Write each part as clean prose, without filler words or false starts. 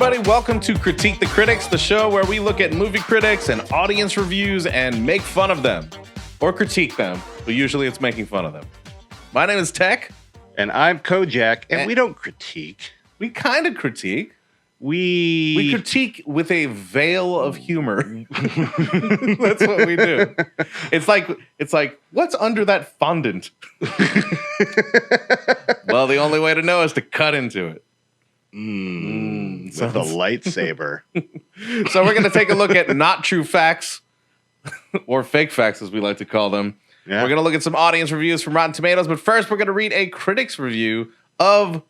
everybody. Welcome to Critique the Critics, the show where we look at movie critics and audience reviews and make fun of them. Or critique them, but usually it's making fun of them. My name is Tech. And I'm Kojak, and we don't critique. We kind of critique. We critique with a veil of humor. That's what we do. It's like, what's under that fondant? Well, the only way to know is to cut into it. With a lightsaber. So we're going to take a look at not true facts, or fake facts as we like to call them. Yeah. We're going to look at some audience reviews from Rotten Tomatoes, but first we're going to read a critic's review of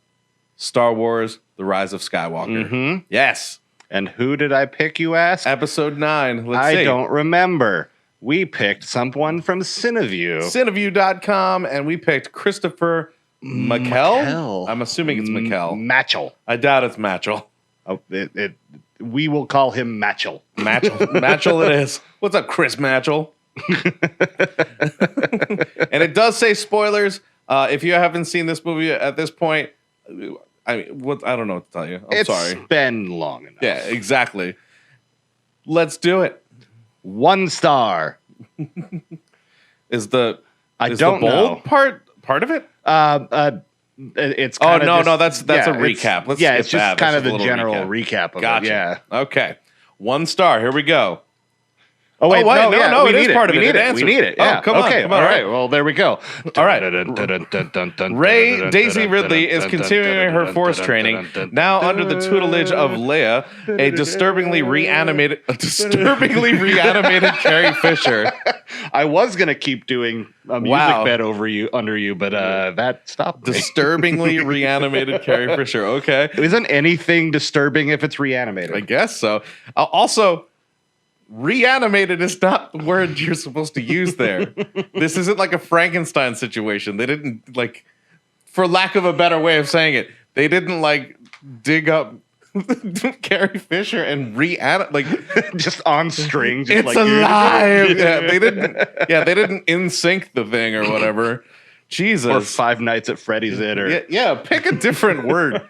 Star Wars The Rise of Skywalker. Mm-hmm. Yes. And who did I pick, you ask? Episode 9. I don't remember. We picked someone from Cineview. Cineview.com, and we picked Christopher McKell? I'm assuming it's McKell. Matchell. I doubt it's Matchell. Oh, we will call him Matchell. Matchell it is. What's up, Chris Matchell? And it does say spoilers. If you haven't seen this movie at this point, I don't know what to tell you. I'm sorry. It's been long enough. Yeah, exactly. Let's do it. 1 star. Is the bold know. part of it? It's no, that's a recap. It's just kind of the general recap of gotcha. it. Yeah. Okay. 1 star. Here we go. Oh, wait, no, it is part of it. We need it. Yeah. Oh, come on. Okay. All right. Well, there we go. All right. Daisy Ridley is continuing her Force training, now under the tutelage of Leia, a disturbingly reanimated Carrie Fisher. I was gonna keep doing a music bed under you, but that stopped. Disturbingly reanimated Carrie Fisher. Okay. Isn't anything disturbing if it's reanimated? I guess so. Also, reanimated is not the word you're supposed to use there. This isn't like a Frankenstein situation. They didn't, for lack of a better way of saying it, they didn't dig up Carrie Fisher and reanimate, just on string. Just it's alive. They didn't in sync the thing or whatever. Jesus. Or Five Nights at Freddy's it. Yeah, pick a different word.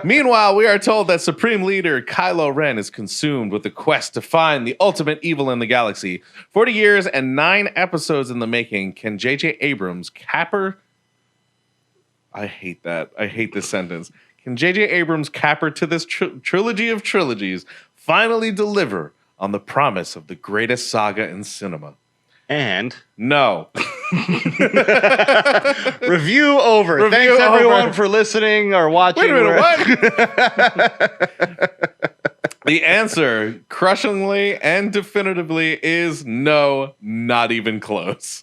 Meanwhile, we are told that Supreme Leader Kylo Ren is consumed with the quest to find the ultimate evil in the galaxy. 40 years and 9 episodes in the making. Can J.J. Abrams capper... I hate that. I hate this sentence. Can J.J. Abrams capper to this trilogy of trilogies finally deliver on the promise of the greatest saga in cinema? And no. Review over. Thanks everyone for listening or watching. Wait a minute, what? The answer, crushingly and definitively, is no, not even close.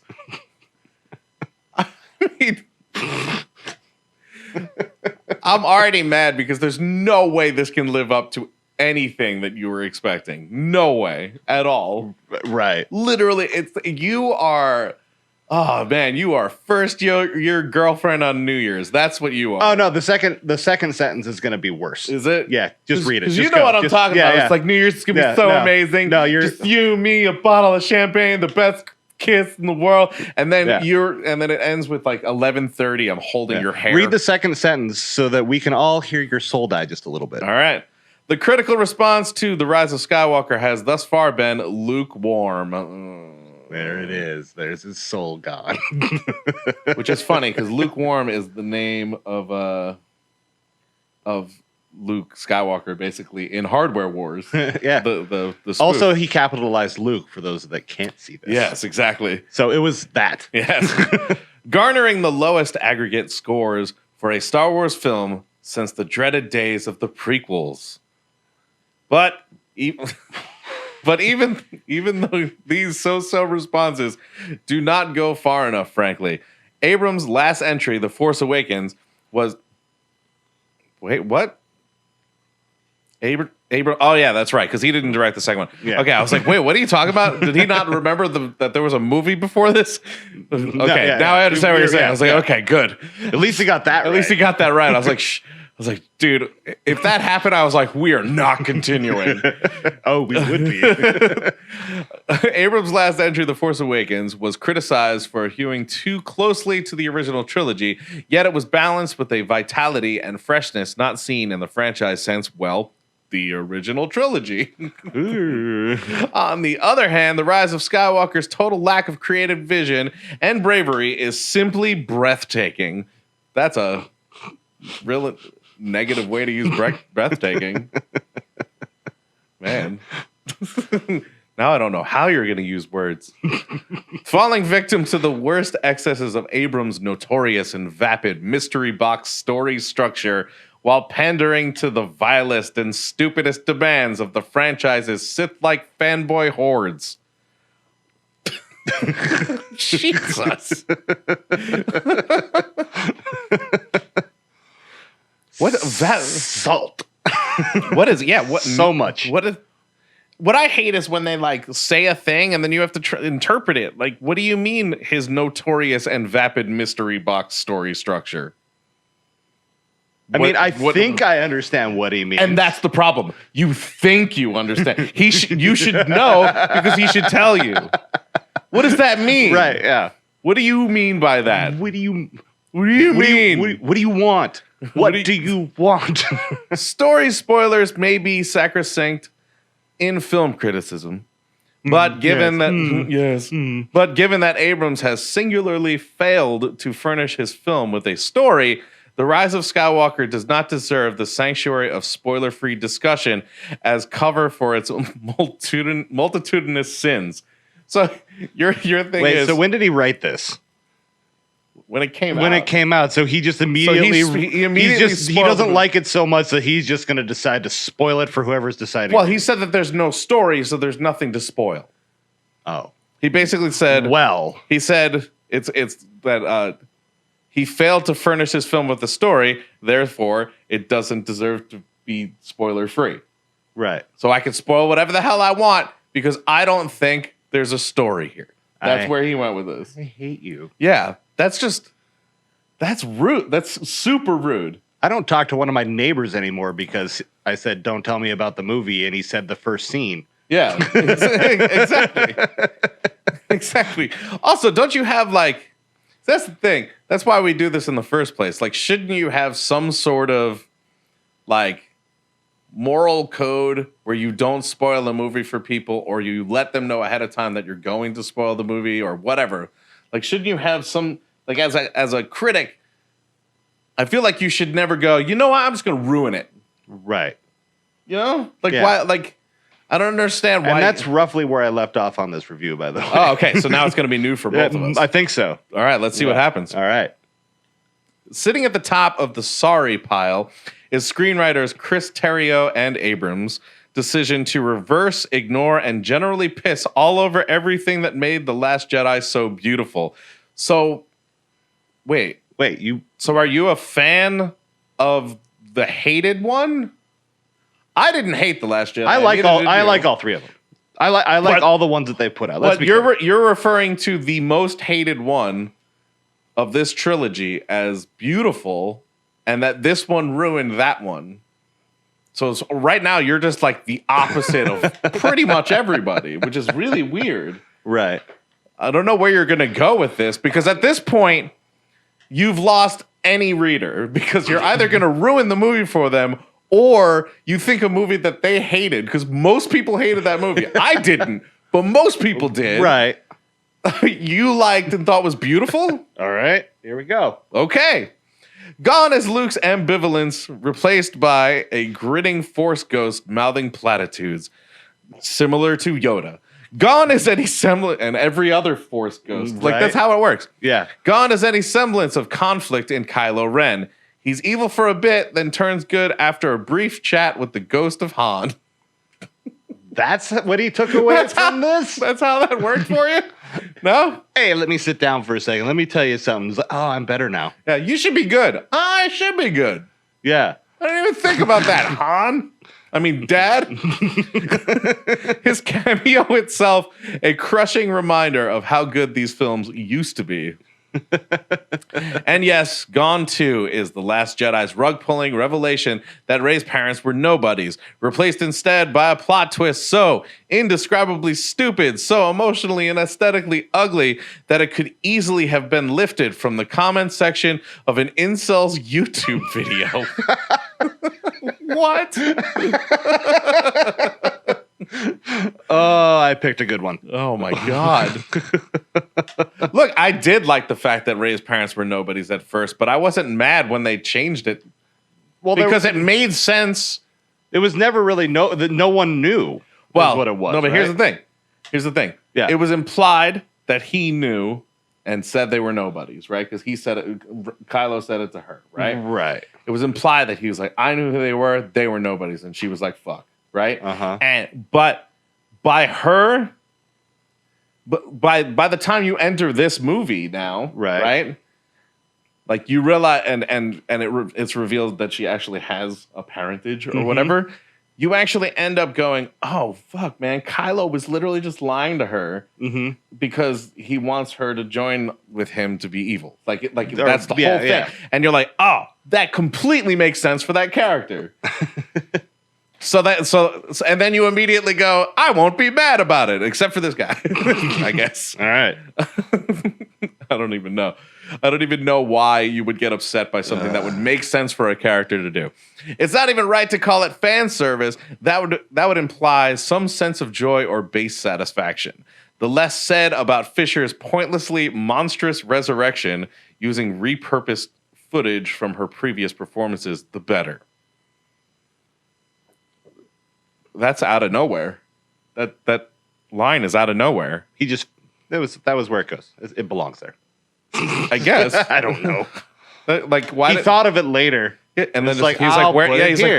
I mean, I'm already mad because there's no way this can live up to anything that you were expecting. No way at all. Right. Literally, you are first your girlfriend on New Year's. That's what you are. Oh no, the second sentence is going to be worse. Is it? Yeah, just read it. Because you know what I'm talking about. Yeah. It's like New Year's is going to be so amazing. No, you're just you, me, a bottle of champagne, the best kiss in the world, and then it ends with 11:30. I'm holding your hair. Read the second sentence so that we can all hear your soul die just a little bit. All right. The critical response to The Rise of Skywalker has thus far been lukewarm. There it is. There's his soul gone. Which is funny because lukewarm is the name of Luke Skywalker, basically in Hardware Wars. Yeah. The also, he capitalized Luke for those that can't see this. Yes, exactly. So it was that. Yes. Garnering the lowest aggregate scores for a Star Wars film since the dreaded days of the prequels. But even though these so-so responses do not go far enough, frankly, Abrams' last entry, The Force Awakens, was... Wait, what? Oh, yeah, that's right, because he didn't direct the second one. Yeah. Okay, I was like, wait, what are you talking about? Did he not remember that there was a movie before this? Okay, now I understand what you're saying. I was like, okay, good. At least he got that right. At least he got that right. I was like, shh. I was like, dude, if that happened, I was like, we are not continuing. Oh, we would be. Abrams' last entry, The Force Awakens, was criticized for hewing too closely to the original trilogy, yet it was balanced with a vitality and freshness not seen in the franchise since, well, the original trilogy. On the other hand, The Rise of Skywalker's total lack of creative vision and bravery is simply breathtaking. That's a real negative way to use breathtaking. Man. Now I don't know how you're going to use words. Falling victim to the worst excesses of Abrams' notorious and vapid mystery box story structure while pandering to the vilest and stupidest demands of the franchise's Sith-like fanboy hordes. Jesus. What that salt? What is what so much? What I hate is when they like say a thing and then you have to interpret it. Like, what do you mean his notorious and vapid mystery box story structure? I think I understand what he means. And that's the problem. You think you understand. You should know because he should tell you. What does that mean? Right, yeah. What do you mean by that? What do you mean? What do you want? What do you want? Story spoilers may be sacrosanct in film criticism, but given that Abrams has singularly failed to furnish his film with a story, The Rise of Skywalker does not deserve the sanctuary of spoiler-free discussion as cover for its multitudinous sins. So your thing is... so when did he write this? When it came out. So he just immediately... he doesn't like it so much that he's just going to decide to spoil it for whoever's deciding. Well, he said that there's no story, so there's nothing to spoil. Oh. He basically said... Well. He said it's that... he failed to furnish his film with a story, therefore it doesn't deserve to be spoiler-free. Right. So I can spoil whatever the hell I want because I don't think there's a story here. That's where he went with this. I hate you. Yeah, that's rude. That's super rude. I don't talk to one of my neighbors anymore because I said, don't tell me about the movie, and he said the first scene. Yeah, exactly. Exactly. Also, don't you have like... That's the thing. That's why we do this in the first place. Like, shouldn't you have some sort of, like, moral code where you don't spoil a movie for people or you let them know ahead of time that you're going to spoil the movie or whatever? Like, shouldn't you have some, like, as a critic, I feel like you should never go, you know what, I'm just going to ruin it. Right. You know? Like, why, like... I don't understand why. And that's roughly where I left off on this review, by the way. Oh, okay. So now it's going to be new for both of us. I think so. All right. Let's see what happens. All right. Sitting at the top of the sorry pile is screenwriters Chris Terrio and Abrams' decision to reverse, ignore, and generally piss all over everything that made The Last Jedi so beautiful. So, wait. So are you a fan of the hated one? I didn't hate The Last Jedi. I like all three of them. I like all the ones that they put out. But you're referring to the most hated one of this trilogy as beautiful, and that this one ruined that one. So right now you're just like the opposite of pretty much everybody, which is really weird. Right. I don't know where you're going to go with this because at this point you've lost any reader because you're either going to ruin the movie for them or you think a movie that they hated, because most people hated that movie. I didn't, but most people did. Right. You liked and thought was beautiful? All right, here we go. Okay. Gone is Luke's ambivalence, replaced by a grinning Force ghost mouthing platitudes, similar to Yoda. Gone is any semblance, and every other Force ghost. Right. Like, that's how it works. Yeah. Gone is any semblance of conflict in Kylo Ren. He's evil for a bit, then turns good after a brief chat with the ghost of Han. That's what he took away from this? That's how that worked for you? No? Hey, let me sit down for a second. Let me tell you something. It's like, oh, I'm better now. Yeah, you should be good. I should be good. Yeah. I didn't even think about that, Han. I mean, Dad. His cameo itself, a crushing reminder of how good these films used to be. And yes, Gone 2 is The Last Jedi's rug-pulling revelation that Rey's parents were nobodies, replaced instead by a plot twist so indescribably stupid, so emotionally and aesthetically ugly that it could easily have been lifted from the comment section of an incel's YouTube video. What? Oh, I picked a good one. Oh my God. Look, I did like the fact that Rey's parents were nobodies at first, but I wasn't mad when they changed it. Well, because it made sense. It was never really no one knew. Well, what it was. No, but here's the thing. Yeah, it was implied that he knew and said they were nobodies, right? Because he said it. Kylo said it to her, right? Right. It was implied that he was like, I knew who they were nobodies, and she was like, fuck, right? But by the time you enter this movie now, right? Like you realize, and it's revealed that she actually has a parentage or whatever. You actually end up going, oh, fuck, man. Kylo was literally just lying to her because he wants her to join with him to be evil. Like that's the whole thing. Yeah. And you're like, oh, that completely makes sense for that character. And then you immediately go, I won't be mad about it, except for this guy, I guess. All right. I don't even know. I don't even know why you would get upset by something that would make sense for a character to do. It's not even right to call it fan service. That would imply some sense of joy or base satisfaction. The less said about Fisher's pointlessly monstrous resurrection using repurposed footage from her previous performances, the better. That's out of nowhere. That line is out of nowhere. That was where it goes. It belongs there. I guess. I don't know. Like why he thought of it later. Yeah, and then he's like, where?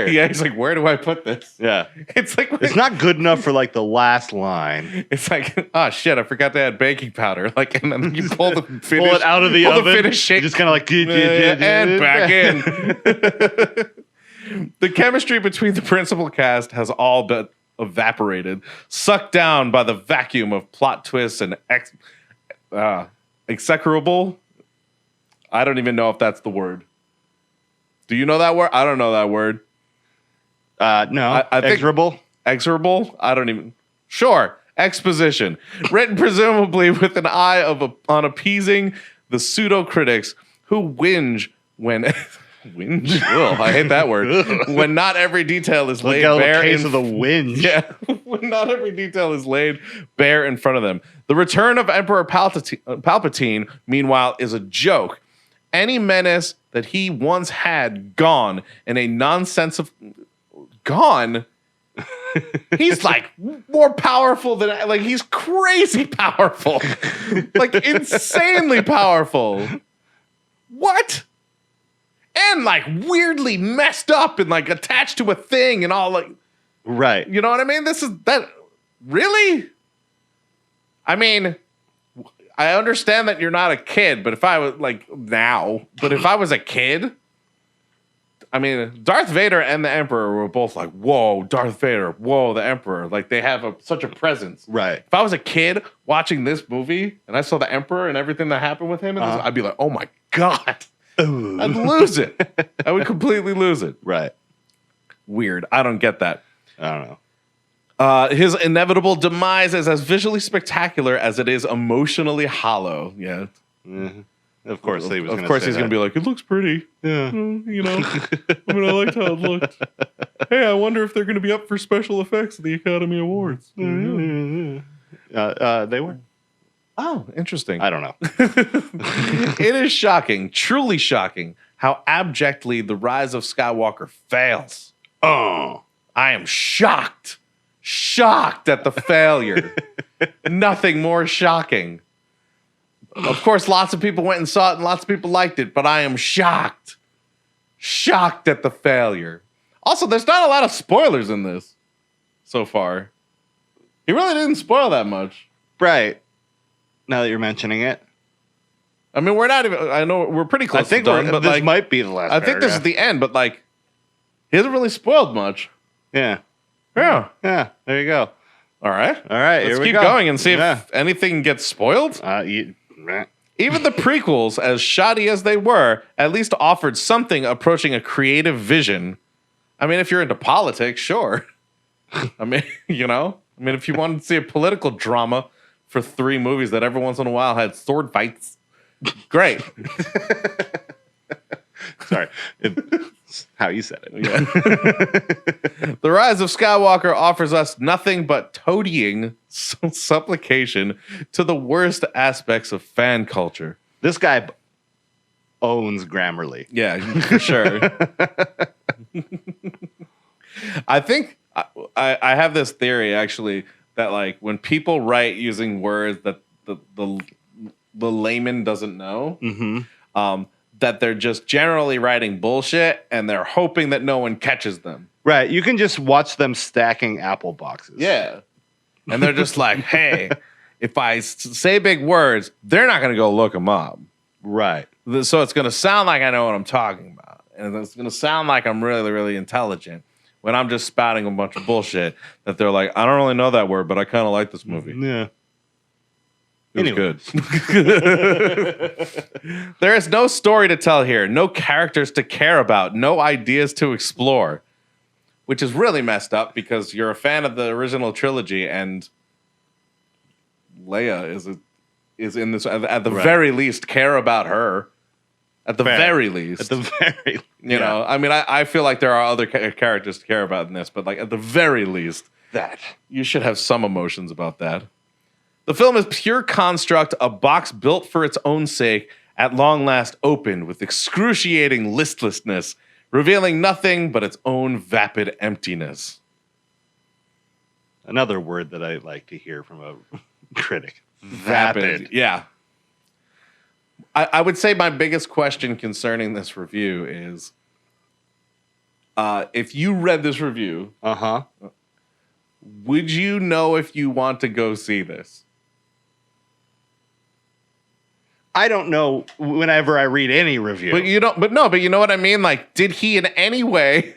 Yeah, he's like, where do I put this? Yeah, it's like it's not good enough for like the last line. It's like, oh shit, I forgot to add baking powder. Like, and then you pull pull it out of the oven. The finish shake, just kind of like and back in. The chemistry between the principal cast has all but evaporated, sucked down by the vacuum of plot twists and execrable. I don't even know if that's the word. Do you know that word? I don't know that word. No. I think execrable? I don't even. Sure. Exposition. Written presumably with an eye on appeasing the pseudo critics who whinge when. Whinge? Oh, I hate that word. When not every detail is laid bare. Case of the whinge. Yeah. When not every detail is laid bare in front of them. The return of Emperor Palpatine, meanwhile, is a joke. Any menace that he once had gone in a nonsense of gone. He's like more powerful than like he's crazy powerful. Like insanely powerful. What? And like weirdly messed up and like attached to a thing and all like right. You know what I mean? This is that really? I mean, I understand that you're not a kid, but if I was if I was a kid, I mean, Darth Vader and the Emperor were both like, whoa, Darth Vader, whoa, the Emperor. Like they have such a presence. Right. If I was a kid watching this movie and I saw the Emperor and everything that happened with him, I'd be like, oh my God. I'd lose it. I would completely lose it. Right. Weird. I don't get that. I don't know. His inevitable demise is as visually spectacular as it is emotionally hollow. Yeah. Mm-hmm. Of course, he's going to be like, it looks pretty. Yeah. You know, I mean, I liked how it looked. Hey, I wonder if they're going to be up for special effects at the Academy Awards. They were. Oh, interesting. I don't know. It is shocking, truly shocking, how abjectly the Rise of Skywalker fails. Oh, I am shocked at the failure. Nothing more shocking. Of course, lots of people went and saw it and lots of people liked it, but I am shocked at the failure. Also, there's not a lot of spoilers in this so far. He really didn't spoil that much. Right. Now that you're mentioning it. I mean, we're not even, I know we're pretty close to done, but this might be the last I think this is the end, but like, he hasn't really spoiled much. Yeah. Yeah. Yeah. There you go. All right. Let's keep going and see if anything gets spoiled. Even the prequels, as shoddy as they were, at least offered something approaching a creative vision. I mean, if you're into politics, sure. I mean, if you wanted to see a political drama for 3 movies that every once in a while had sword fights, great. Sorry. How you said it. Yeah. The Rise of Skywalker offers us nothing but toadying supplication to the worst aspects of fan culture. This guy owns Grammarly. Yeah, for sure. I think I have this theory actually that like when people write using words that the layman doesn't know, that they're just generally writing bullshit and they're hoping that no one catches them. Right. You can just watch them stacking apple boxes. Yeah. And they're just like, hey, if I say big words, they're not going to go look them up. Right. So it's going to sound like I know what I'm talking about. And it's going to sound like I'm really, really intelligent when I'm just spouting a bunch of bullshit that they're like, I don't really know that word, but I kind of like this movie. Yeah. It was good. There is no story to tell here, no characters to care about, no ideas to explore, which is really messed up because you're a fan of the original trilogy and Leia is in this at the very least care about her. At the very least. At the very you know, I mean, I feel like there are other characters to care about in this, but like at the very least, that you should have some emotions about that. The film is pure construct, a box built for its own sake, at long last opened with excruciating listlessness, revealing nothing but its own vapid emptiness. Another word that I like to hear from a critic. Vapid. Yeah. I would say my biggest question concerning this review is, if you read this review, would you know if you want to go see this? I don't know whenever I read any review. But you don't. But you know what I mean? Like, did he in any way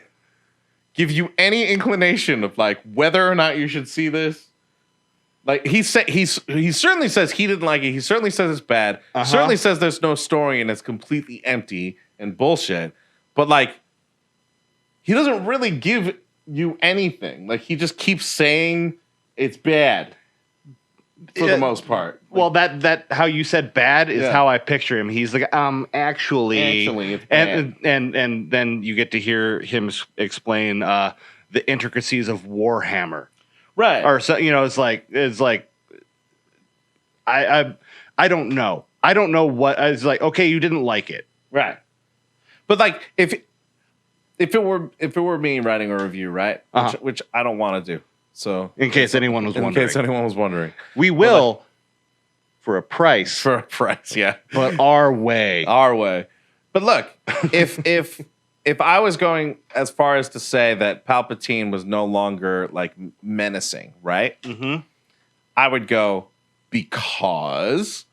give you any inclination of like whether or not you should see this? Like he certainly says he didn't like it. He certainly says it's bad. Certainly says there's no story and it's completely empty and bullshit. But like, he doesn't really give you anything. Like he just keeps saying it's bad. For the most part. Well, that how you said bad is how I picture him. He's like, actually it's bad. And then you get to hear him explain the intricacies of Warhammer, right? Or so it's like I don't know. I don't know what it's like. Okay, you didn't like it, right? But like if it were me writing a review, right? Which I don't want to do. So, in case anyone was wondering, we will for a price, yeah. But our way. But look, if I was going as far as to say that Palpatine was no longer like menacing, right? I would go because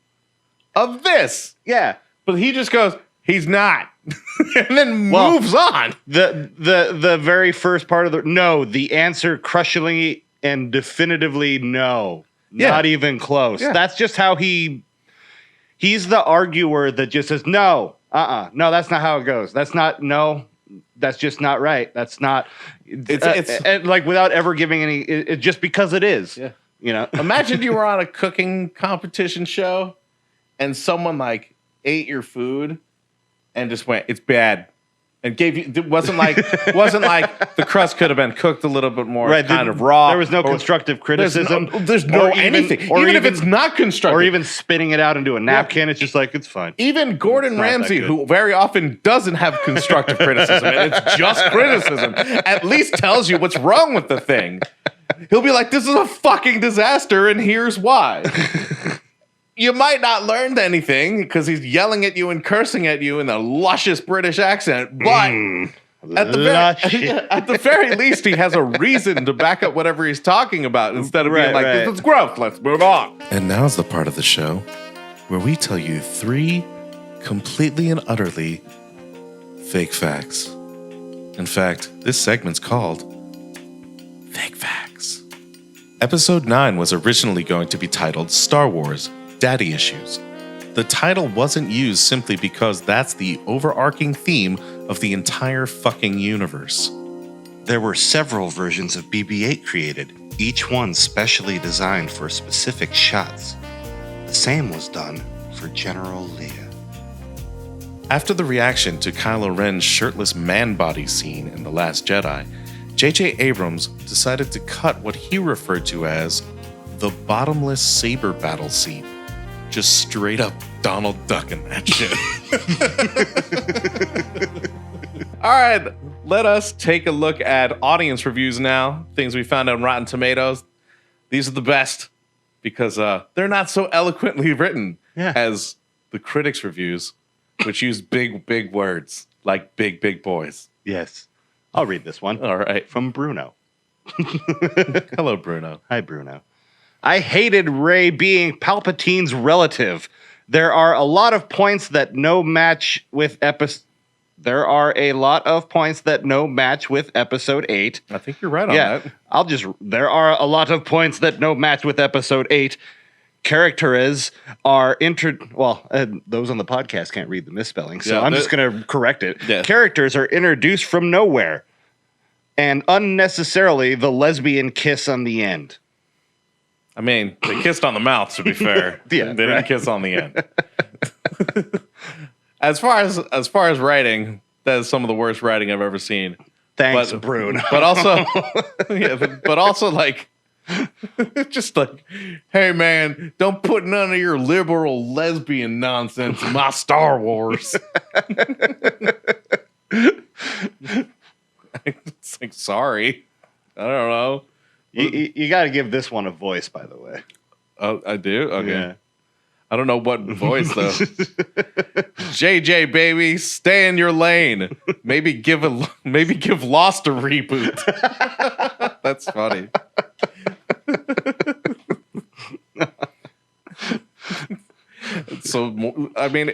of this, yeah. But he just goes, he's not. And then moves on. The very first part of the answer crushingly and definitively no. Not even close. Yeah. That's just how he's the arguer that just says no, no, that's not how it goes. That's just not right. That's not it's like without ever giving any just because it is. Yeah. You know. Imagine you were on a cooking competition show and someone like ate your food and just went, it's bad, and gave you. It wasn't like the crust could have been cooked a little bit more, kind of raw. There was no constructive criticism. There's no anything. Even if it's not constructive, or even spitting it out into a napkin, it's just like it's fine. Even Gordon Ramsay, who very often doesn't have constructive criticism, and it's just criticism, at least tells you what's wrong with the thing. He'll be like, "This is a fucking disaster, and here's why." You might not learn anything because he's yelling at you and cursing at you in a luscious British accent, but at the very least, he has a reason to back up whatever he's talking about instead of being like, this is gross, let's move on. And now's the part of the show where we tell you 3 completely and utterly fake facts. In fact, this segment's called Fake Facts. Episode 9 was originally going to be titled Star Wars Daddy Issues. The title wasn't used simply because that's the overarching theme of the entire fucking universe. There were several versions of BB-8 created, each one specially designed for specific shots. The same was done for General Leia. After the reaction to Kylo Ren's shirtless man body scene in The Last Jedi, J.J. Abrams decided to cut what he referred to as the bottomless saber battle scene. Just straight up Donald Duck in that shit. All right, let us take a look at audience reviews now. Things we found on Rotten Tomatoes. These are the best because they're not so eloquently written as the critics' reviews, which use big, big words like big, big boys. Yes. I'll read this one. All right. From Bruno. Hello, Bruno. Hi, Bruno. I hated Rey being Palpatine's relative. There are a lot of points that no match with episode 8. I think you're right on that. There are a lot of points that no match with episode 8. Characters are those on the podcast can't read the misspelling, so I'm just going to correct it. Yeah. Characters are introduced from nowhere and unnecessarily the lesbian kiss on the end. I mean, they kissed on the mouth, to be fair. They didn't kiss on the end. As far as writing, that is some of the worst writing I've ever seen. Thanks, Bruno. But also, like, just like, hey man, don't put none of your liberal lesbian nonsense in my Star Wars. It's like, sorry, I don't know. You got to give this one a voice, by the way. Oh, I do? Okay. Yeah. I don't know what voice, though. JJ, baby, stay in your lane. Maybe give Lost a reboot. That's funny. So, I mean,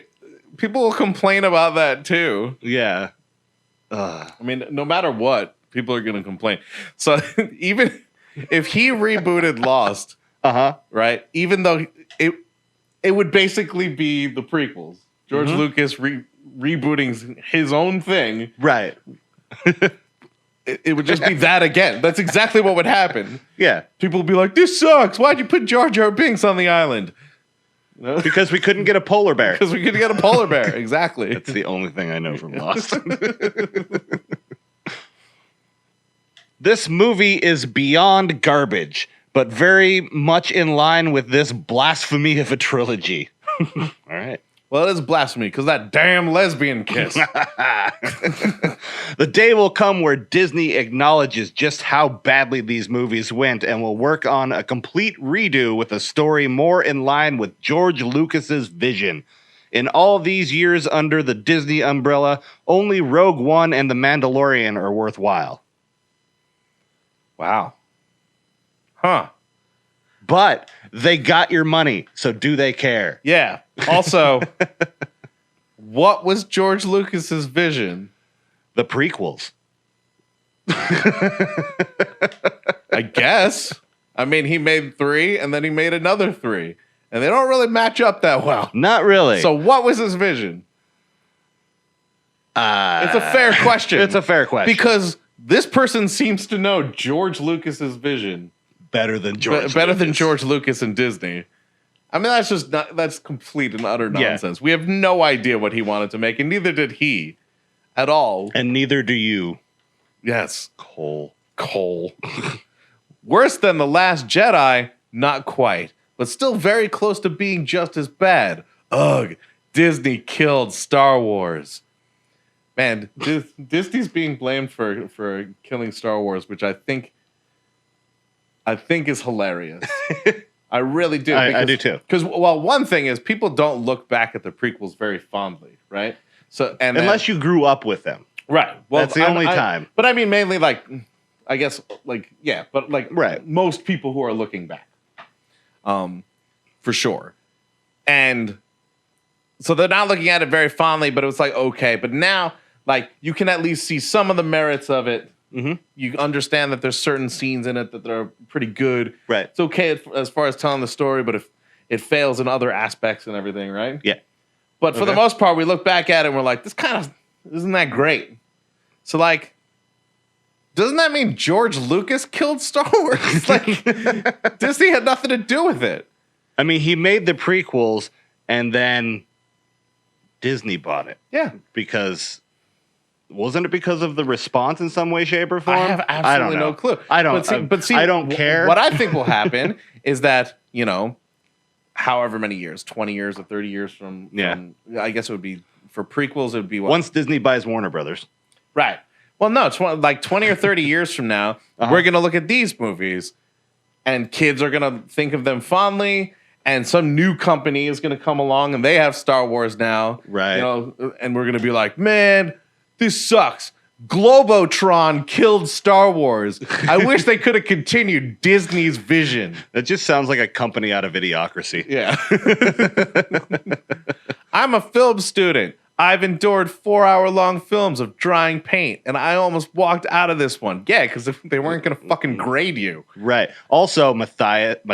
people will complain about that, too. Yeah. I mean, no matter what, people are going to complain. So, even if he rebooted Lost, right? Even though it would basically be the prequels. George Lucas rebooting his own thing. Right. It would just be that again. That's exactly what would happen. Yeah. People would be like, this sucks. Why'd you put Jar Jar Binks on the island? You know? Because we couldn't get a polar bear. Because we couldn't get a polar bear. Exactly. That's the only thing I know from Lost. This movie is beyond garbage, but very much in line with this blasphemy of a trilogy. All right. Well, it is blasphemy because that damn lesbian kiss. The day will come where Disney acknowledges just how badly these movies went and will work on a complete redo with a story more in line with George Lucas's vision. In all these years under the Disney umbrella, only Rogue One and The Mandalorian are worthwhile. Wow. Huh. But they got your money, so do they care? Yeah. Also, what was George Lucas's vision? The prequels. I guess. I mean, he made 3, and then he made another 3. And they don't really match up that well. Not really. So what was his vision? It's a fair question. It's a fair question. Because this person seems to know George Lucas's vision better than George Lucas and Disney. I mean, that's complete and utter nonsense. Yeah. We have no idea what he wanted to make, and neither did he at all. And neither do you. Yes. Cole. Worse than The Last Jedi, not quite, but still very close to being just as bad. Ugh, Disney killed Star Wars. Man, Disney's being blamed for killing Star Wars, which I think is hilarious. I really do. I do too. Because, well, one thing is people don't look back at the prequels very fondly, right? So, unless you grew up with them, right? Well, that's the only time. But I mean, mainly like, I guess, like, yeah, but like, right. Most people who are looking back, for sure, and so they're not looking at it very fondly. But it was like, okay, but now, like, you can at least see some of the merits of it. Mm-hmm. You understand that there's certain scenes in it that are pretty good. Right. It's okay as far as telling the story, but if it fails in other aspects and everything, right? Yeah. But for the most part, we look back at it and we're like, this kind of isn't that great. So, like, doesn't that mean George Lucas killed Star Wars? Like, Disney had nothing to do with it. I mean, he made the prequels and then Disney bought it. Yeah. Because wasn't it because of the response in some way, shape, or form? I have absolutely no clue. I don't. But see, I don't care. What I think will happen is that, you know, however many years, 20 years or 30 years from I guess it would be for prequels. It would be what? Once Disney buys Warner Brothers, right? Well, no, it's like 20 or 30 years from now, we're gonna look at these movies, and kids are gonna think of them fondly. And some new company is gonna come along, and they have Star Wars now, right? You know, and we're gonna be like, man, this sucks. Globotron killed Star Wars. I wish they could have continued Disney's vision. That just sounds like a company out of Idiocracy. Yeah. I'm a film student. I've endured 4-hour-long films of drying paint, and I almost walked out of this one. Yeah, because they weren't going to fucking grade you. Right. Also, Matthias.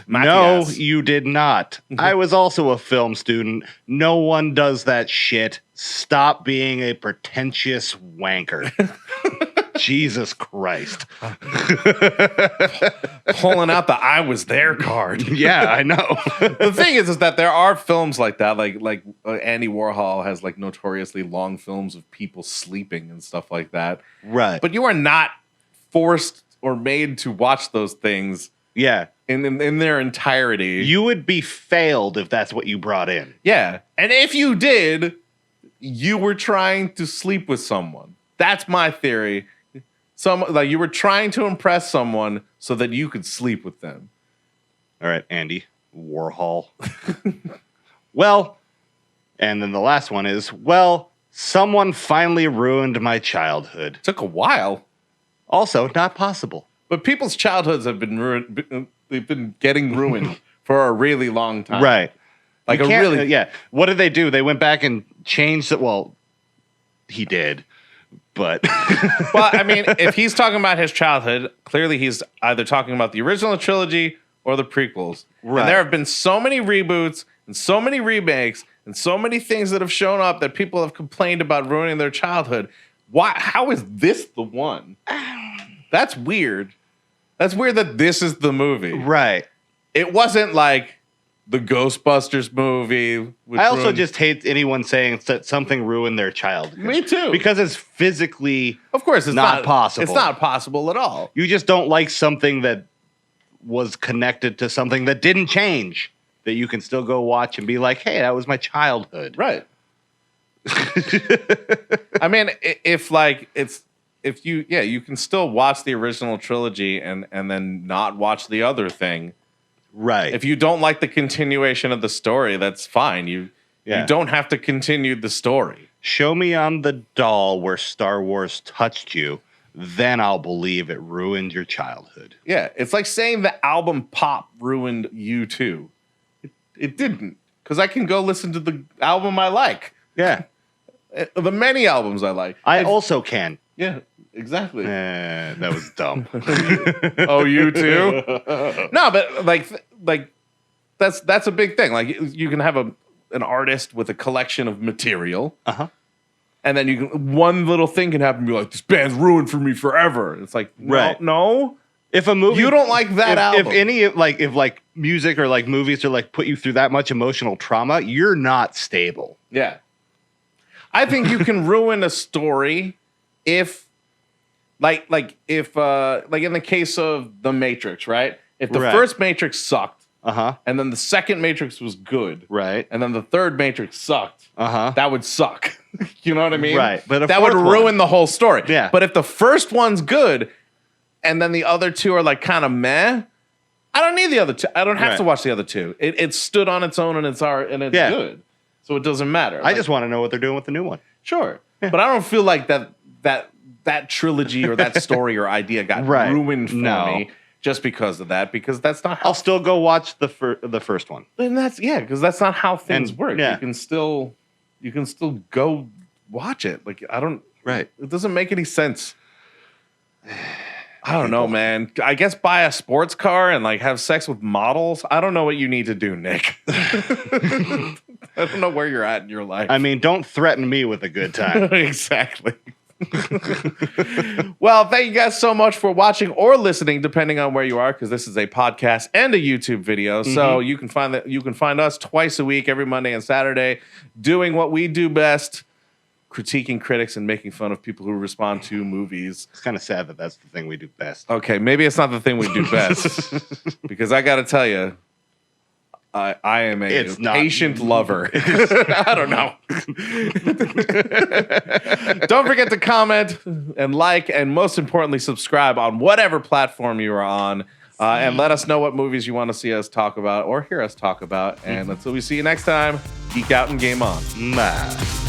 No, you did not. I was also a film student. No one does that shit. Stop being a pretentious wanker. Jesus Christ. Pulling out the I was there card. Yeah, I know. The thing is that there are films like that. Like Andy Warhol has like notoriously long films of people sleeping and stuff like that. Right. But you are not forced or made to watch those things. Yeah. In their entirety. You would be failed if that's what you brought in. Yeah. And if you did, you were trying to sleep with someone. That's my theory. Like you were trying to impress someone so that you could sleep with them. All right, Andy Warhol. Well, and then the last one is, well, someone finally ruined my childhood. Took a while. Also, not possible. But people's childhoods have been ruined. They've been getting ruined for a really long time. Right. Like a really... Yeah. What did they do? They went back and changed it. Well, he did. But well, I mean, if he's talking about his childhood, clearly he's either talking about the original trilogy or the prequels. Right. And there have been so many reboots and so many remakes and so many things that have shown up that people have complained about ruining their childhood. Why? How is this the one? That's weird. That's weird that this is the movie. Right. It wasn't like the Ghostbusters movie. I also just hate anyone saying that something ruined their childhood. Me too. Because it's physically, of course, it's not possible. It's not possible at all. You just don't like something that was connected to something that didn't change, that you can still go watch and be like, hey, that was my childhood. Right. I mean, you can still watch the original trilogy and then not watch the other thing. Right. If you don't like the continuation of the story, that's fine. You don't have to continue the story. Show me on the doll where Star Wars touched you, then I'll believe it ruined your childhood. Yeah, it's like saying the album Pop ruined you too. It didn't, because I can go listen to the album I like. Yeah. The many albums I like. I also can. Yeah. Exactly. That was dumb. Oh, you too? No, but like that's a big thing. Like you can have an artist with a collection of material, and then one little thing can happen. And be like, this band's ruined for me forever. It's like, no. If a movie, you don't like that album. If music or like movies are like put you through that much emotional trauma, you're not stable. Yeah, I think you can ruin a story if. Like in the case of The Matrix, right? If the first Matrix sucked, and then the second Matrix was good, right? And then the third Matrix sucked, that would suck. You know what I mean? Right. But that would ruin the whole story. Yeah. But if the first one's good, and then the other two are like kind of meh, I don't need the other two. I don't have to watch the other two. It stood on its own and it's good, so it doesn't matter. I just want to know what they're doing with the new one. Sure, but I don't feel like that trilogy or that story or idea got ruined for me just because of that. Because that's not how I'll still go watch the first one. And because that's not how things work. Yeah. You can still go watch it. Like I don't. Right. It doesn't make any sense. I don't know, man. I guess buy a sports car and like have sex with models. I don't know what you need to do, Nick. I don't know where you're at in your life. I mean, don't threaten me with a good time. Exactly. Well, thank you guys so much for watching or listening, depending on where you are, because this is a podcast and a YouTube video. So you can find us twice a week, every Monday and Saturday, doing what we do best, critiquing critics and making fun of people who respond to movies. It's kind of sad that that's the thing we do best. Okay, maybe it's not the thing we do best, because I got to tell you, I am a patient lover. I don't know. Don't forget to comment and like, and most importantly, subscribe on whatever platform you are on. And let us know what movies you want to see us talk about or hear us talk about. And until we see you next time, geek out and game on. Bye.